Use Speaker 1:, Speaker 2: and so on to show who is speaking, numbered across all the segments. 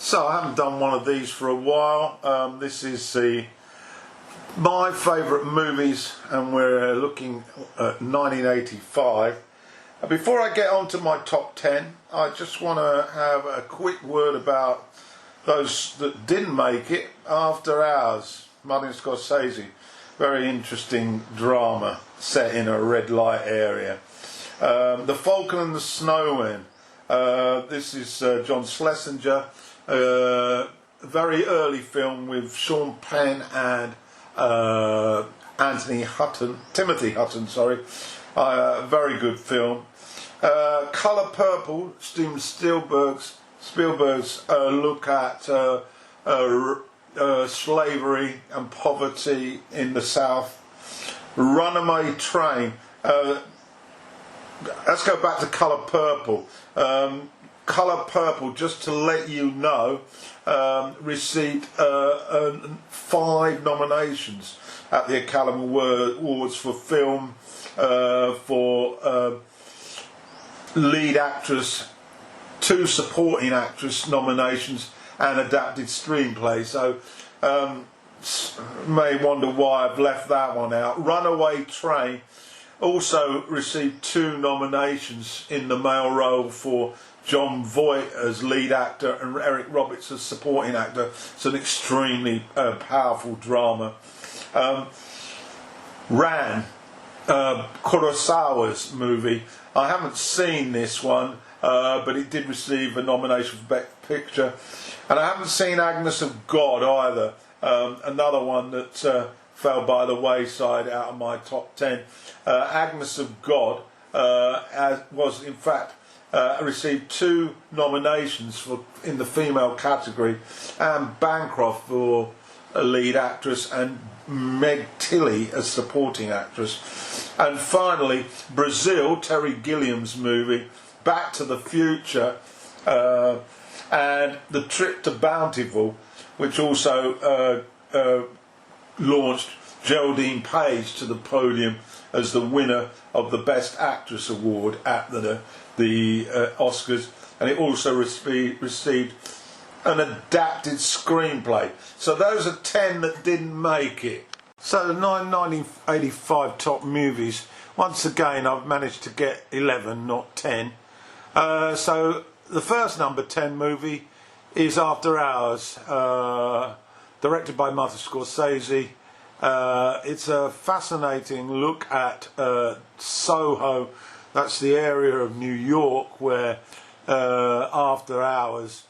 Speaker 1: So I haven't done one of these for a while. This is my favourite movies, and we're looking at 1985. Before I get on to my top 10, I just want to have a quick word about those that didn't make it. After Hours, Martin Scorsese. Very interesting drama set in a red light area. The Falcon and the Snowman. This is John Schlesinger. Very early film with Sean Penn and Timothy Hutton, sorry. Very good film. Colour Purple, Steven Spielberg's look at slavery and poverty in the South. Runaway Train. Let's go back to Colour Purple. Colour Purple, just to let you know, received 5 nominations at the Academy Awards for film, for lead actress, 2 supporting actress nominations, and adapted screenplay. So may wonder why I've left that one out. Runaway Train also received 2 nominations in the male role for Jon Voight as lead actor and Eric Roberts as supporting actor. It's an extremely powerful drama. Ran, Kurosawa's movie. I haven't seen this one, but it did receive a nomination for Best Picture. And I haven't seen Agnes of God either. Another one that fell by the wayside out of my top 10. Agnes of God was in fact received 2 nominations in the female category, and Bancroft for a lead actress and Meg Tilly as supporting actress. And finally, Brazil, Terry Gilliam's movie, Back to the Future, and The Trip to Bountiful, which also launched Geraldine Page to the podium as the winner of the Best Actress Award at the Oscars, and it also received an adapted screenplay. So those are 10 that didn't make it. So the 1985 top movies, once again I've managed to get 11, not 10. So the first number 10 movie is After Hours, directed by Martin Scorsese. It's a fascinating look at Soho. That's the area of New York where after hours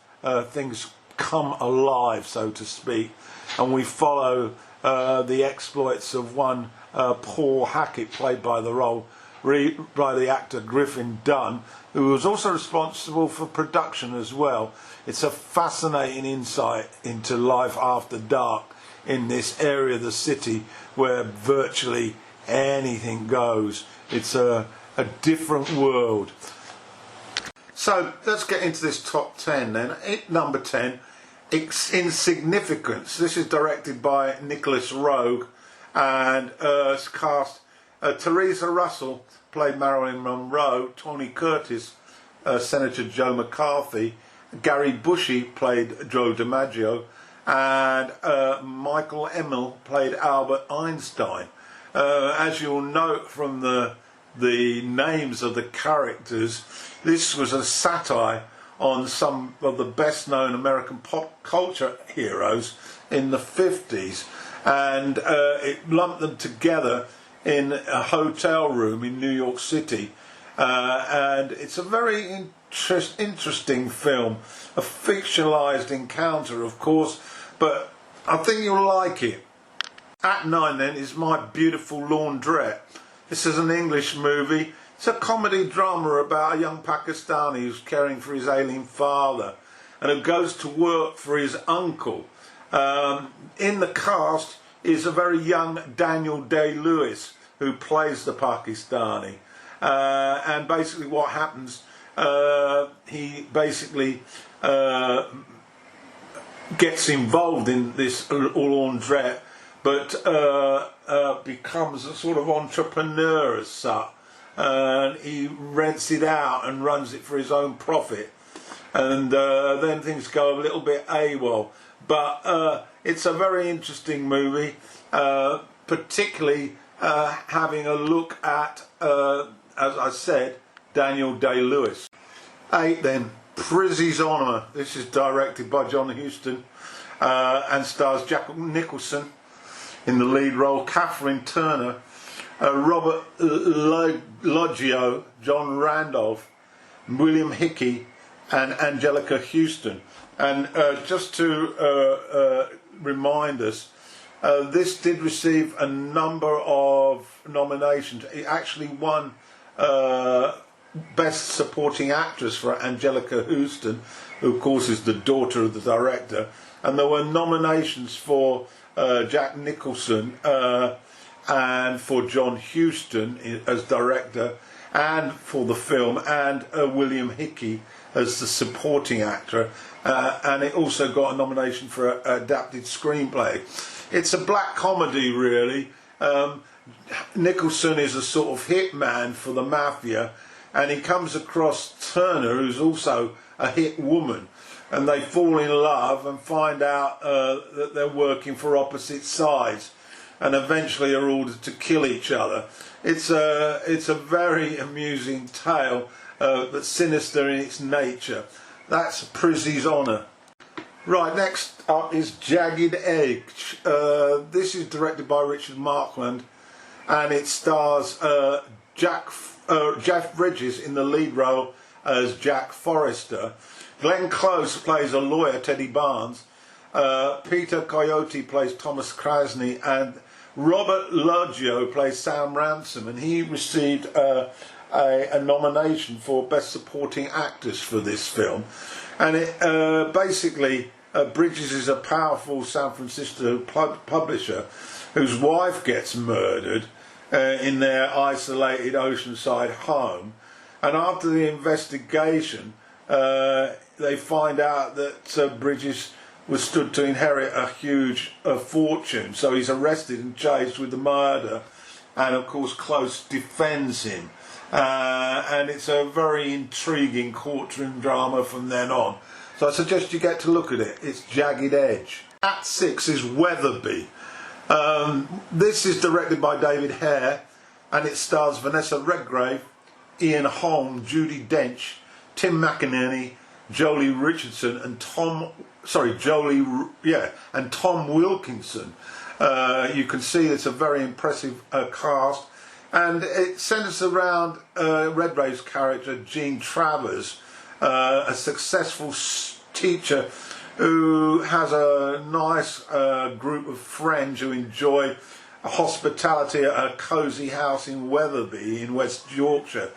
Speaker 1: things come alive, so to speak, and we follow the exploits of one Paul Hackett, played by the actor Griffin Dunne, who was also responsible for production as well. It's a fascinating insight into life after dark in this area of the city where virtually anything goes. It's a different world. So let's get into this top 10 then. Number 10, Insignificance. This is directed by Nicholas Roeg and cast Theresa Russell played Marilyn Monroe, Tony Curtis Senator Joe McCarthy, Gary Busey played Joe DiMaggio, and Michael Emmel played Albert Einstein. As you'll note from the names of the characters, this was a satire on some of the best known American pop culture heroes in the 50s, and it lumped them together in a hotel room in New York City, and it's a very interesting film, a fictionalized encounter of course, but I think you'll like it. At 9 then is My Beautiful Laundrette. This is an English movie. It's a comedy drama about a young Pakistani who's caring for his ailing father and who goes to work for his uncle. In the cast is a very young Daniel Day-Lewis who plays the Pakistani. And basically what happens, he basically gets involved in this laundrette, but becomes a sort of entrepreneur as such. He rents it out and runs it for his own profit. and then things go a little bit AWOL. But it's a very interesting movie, particularly having a look at, as I said, Daniel Day-Lewis. 8 then, Prizzi's Honour. This is directed by John Huston and stars Jack Nicholson in the lead role, Catherine Turner, Robert Loggia, John Randolph, William Hickey and Angelica Houston. And just to remind us, this did receive a number of nominations. It actually won Best Supporting Actress for Angelica Houston, who of course is the daughter of the director, and there were nominations for Jack Nicholson and for John Huston as director, and for the film, and William Hickey as the supporting actor, and it also got a nomination for adapted screenplay. It's a black comedy, really. Nicholson is a sort of hitman for the mafia, and he comes across Turner, who's also a hit woman, and they fall in love and find out that they're working for opposite sides, and eventually are ordered to kill each other. It's a very amusing tale, but sinister in its nature. That's Prizzi's Honour. Right, next up is Jagged Edge. This is directed by Richard Markland, and it stars Jeff Bridges in the lead role as Jack Forrester. Glenn Close plays a lawyer, Teddy Barnes. Peter Coyote plays Thomas Krasny, and Robert Loggia plays Sam Ransom, and he received a nomination for Best Supporting Actors for this film. And it basically, Bridges is a powerful San Francisco publisher whose wife gets murdered in their isolated oceanside home, and after the investigation they find out that Bridges was stood to inherit a huge fortune, so he's arrested and charged with the murder, and of course Close defends him, and it's a very intriguing courtroom drama from then on. So I suggest you get to look at it. It's Jagged Edge. At 6 is Weatherby. This is directed by David Hare, and it stars Vanessa Redgrave, Ian Holm, Judi Dench, Tim McInerney, Jolie Richardson, and Tom Wilkinson. You can see it's a very impressive cast, and it centres around Redgrave's character, Jean Travers, a successful teacher who has a nice group of friends who enjoy hospitality at a cosy house in Weatherby in West Yorkshire.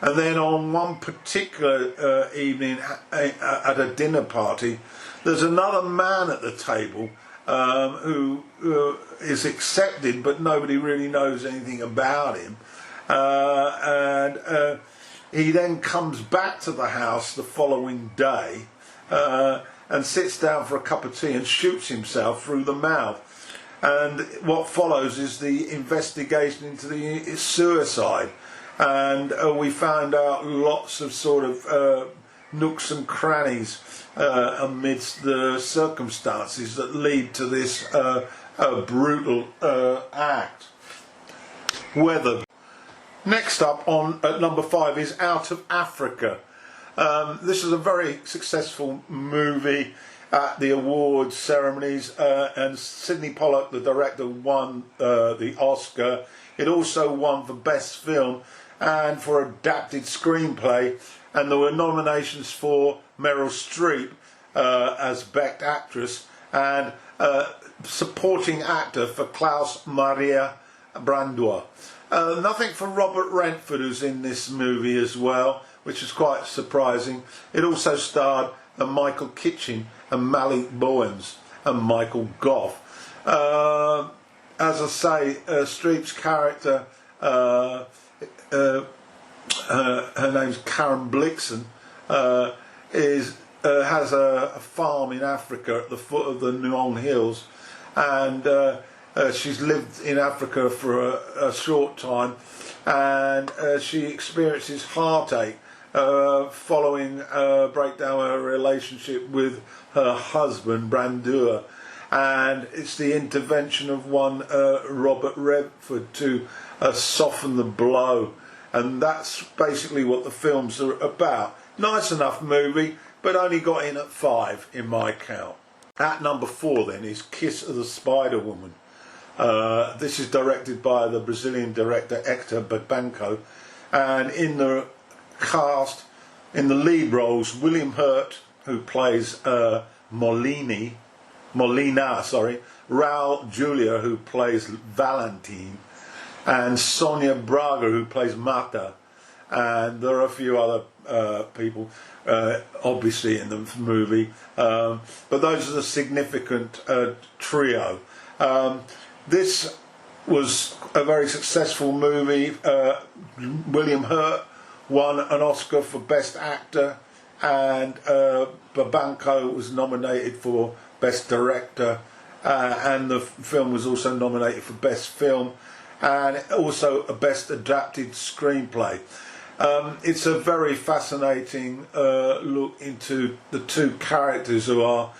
Speaker 1: And then on one particular evening at a dinner party, there's another man at the table who is accepted, but nobody really knows anything about him. And he then comes back to the house the following day and sits down for a cup of tea and shoots himself through the mouth. And what follows is the investigation into the suicide. And we found out lots of sort of nooks and crannies amidst the circumstances that lead to this brutal act. Weather. Next up at number 5 is Out of Africa. This is a very successful movie at the awards ceremonies, and Sidney Pollack, the director, won the Oscar. It also won for Best Film and for Adapted Screenplay, and there were nominations for Meryl Streep as Best Actress, and Supporting Actor for Klaus Maria Brandauer. Nothing for Robert Redford, who's in this movie as well, which is quite surprising. It also starred Michael Kitchen and Malik Bowens and Michael Goff. As I say, Streep's character, her name's Karen Blixen, has a farm in Africa at the foot of the Nuong Hills, and she's lived in Africa for a short time, and she experiences heartache following breakdown of her relationship with her husband Brandur, and it's the intervention of one Robert Redford to soften the blow, and that's basically what the films are about. Nice enough movie, but only got in at 5 in my count. At number 4 then is Kiss of the Spider Woman. This is directed by the Brazilian director Hector Babenco, and in the cast, in the lead roles, William Hurt, who plays Molina, Raul Julia, who plays Valentine, and Sonia Braga, who plays Marta, and there are a few other people obviously in the movie, but those are the significant trio. This was a very successful movie. William Hurt won an Oscar for Best Actor, and Babenco was nominated for Best Director, and the film was also nominated for Best Film and also a Best Adapted Screenplay. It's a very fascinating look into the two characters who are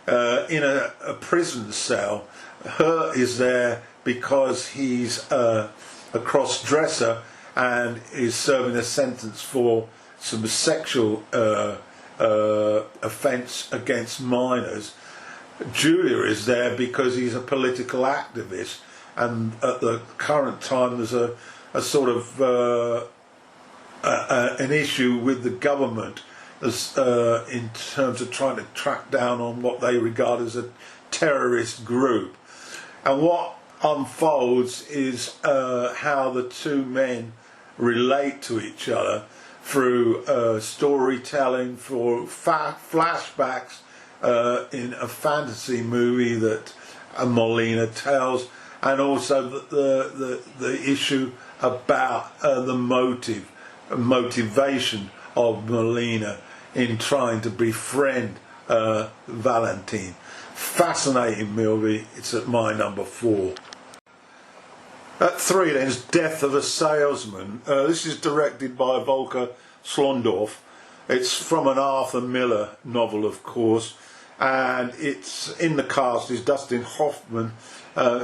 Speaker 1: in a prison cell. Hurt is there because he's a cross-dresser and is serving a sentence for some sexual offence against minors. Julia is there because he's a political activist, and at the current time there's a sort of an issue with the government as in terms of trying to track down on what they regard as a terrorist group. And what unfolds is how the two men relate to each other through storytelling, for flashbacks in a fantasy movie that Molina tells, and also the issue about the motivation of Molina in trying to befriend Valentine. Fascinating movie. It's at my number 4. At 3 then is Death of a Salesman. This is directed by Volker Schlondorf. It's from an Arthur Miller novel, of course, and it's in the cast is Dustin Hoffman.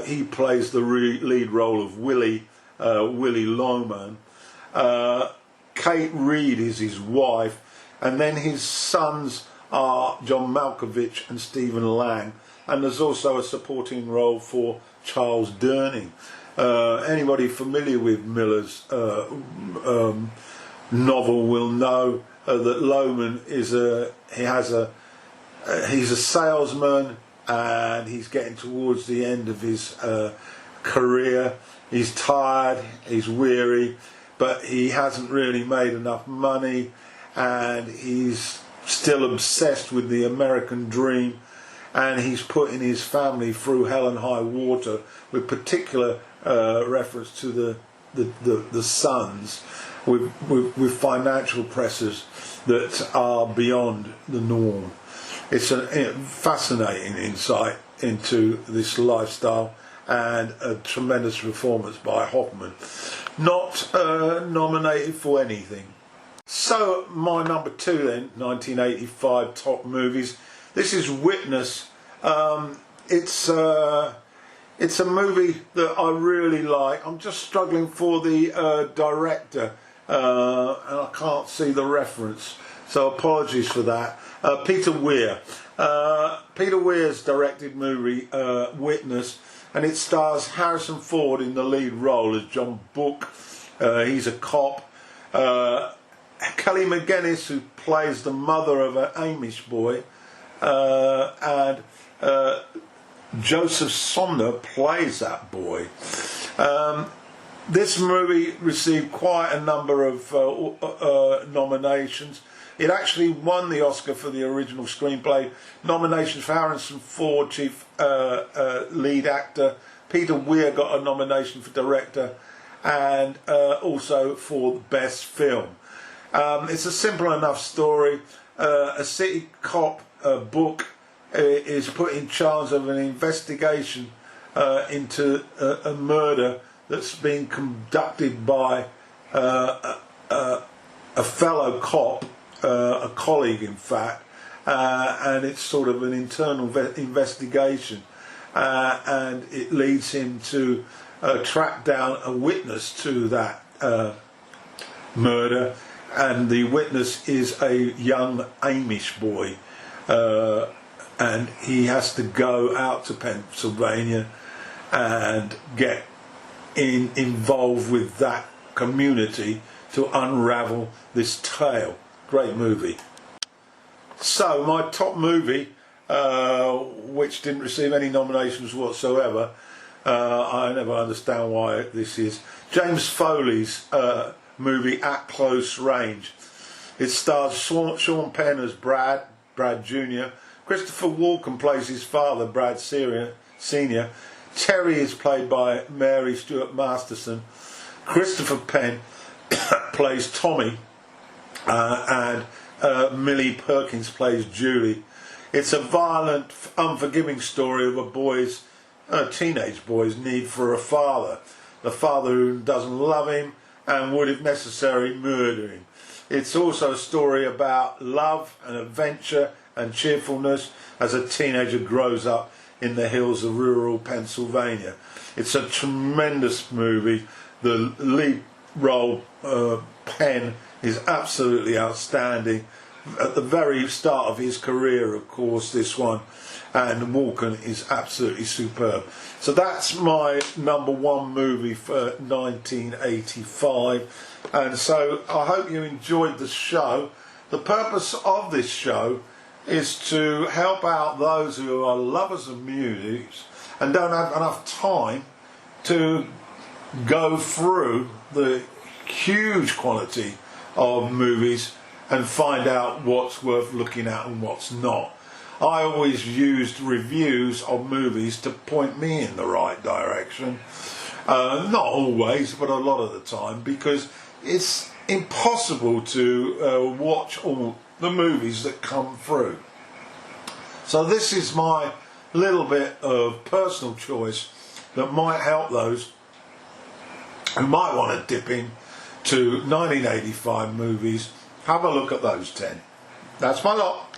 Speaker 1: He plays the lead role of Willie Loman. Kate Reid is his wife, and then his sons are John Malkovich and Stephen Lang, and there's also a supporting role for Charles Durning. Anybody familiar with Miller's novel will know that Loman is he's a salesman, and he's getting towards the end of his career. He's tired, he's weary, but he hasn't really made enough money, and he's still obsessed with the American dream, and he's putting his family through hell and high water, with particular reference to the sons, with financial pressures that are beyond the norm. It's a fascinating insight into this lifestyle, and a tremendous performance by Hoffman. Not nominated for anything. So my number 2 then, 1985 top movies. This is Witness. It's a movie that I really like. I'm just struggling for the director, and I can't see the reference, so apologies for that. Peter Weir. Peter Weir's directed movie Witness, and it stars Harrison Ford in the lead role as John Book. He's a cop. Kelly McGinnis, who plays the mother of an Amish boy, and Joseph Somner plays that boy. This movie received quite a number of nominations. It actually won the Oscar for the original screenplay. Nominations for Harrison Ford, chief lead actor. Peter Weir got a nomination for director, and also for best film. It's a simple enough story. A city cop, Book, is put in charge of an investigation into a murder that's been conducted by a a fellow cop, a colleague in fact, and it's sort of an internal investigation, and it leads him to track down a witness to that murder, and the witness is a young Amish boy, and he has to go out to Pennsylvania and get involved with that community to unravel this tale. Great movie. So my top movie, which didn't receive any nominations whatsoever, I never understand why this is James Foley's movie At Close Range. It stars Sean Penn as Brad Jr. Christopher Walken plays his father, Brad Sr. Terry is played by Mary Stuart Masterson. Christopher Penn plays Tommy, and Millie Perkins plays Julie. It's a violent, unforgiving story of a teenage boy's need for a father. The father who doesn't love him and would, if necessary, murder him. It's also a story about love and adventure and cheerfulness as a teenager grows up in the hills of rural Pennsylvania. It's a tremendous movie. The lead role, Penn, is absolutely outstanding. At the very start of his career, of course, this one, and Walken is absolutely superb. So that's my number one movie for 1985, and so I hope you enjoyed the show. The purpose of this show is to help out those who are lovers of music and don't have enough time to go through the huge quantity of movies and find out what's worth looking at and what's not. I always used reviews of movies to point me in the right direction. Not always, but a lot of the time, because it's impossible to watch all the movies that come through. So this is my little bit of personal choice that might help those who might want to dip in to 1985 movies. Have a look at those 10. That's my lot.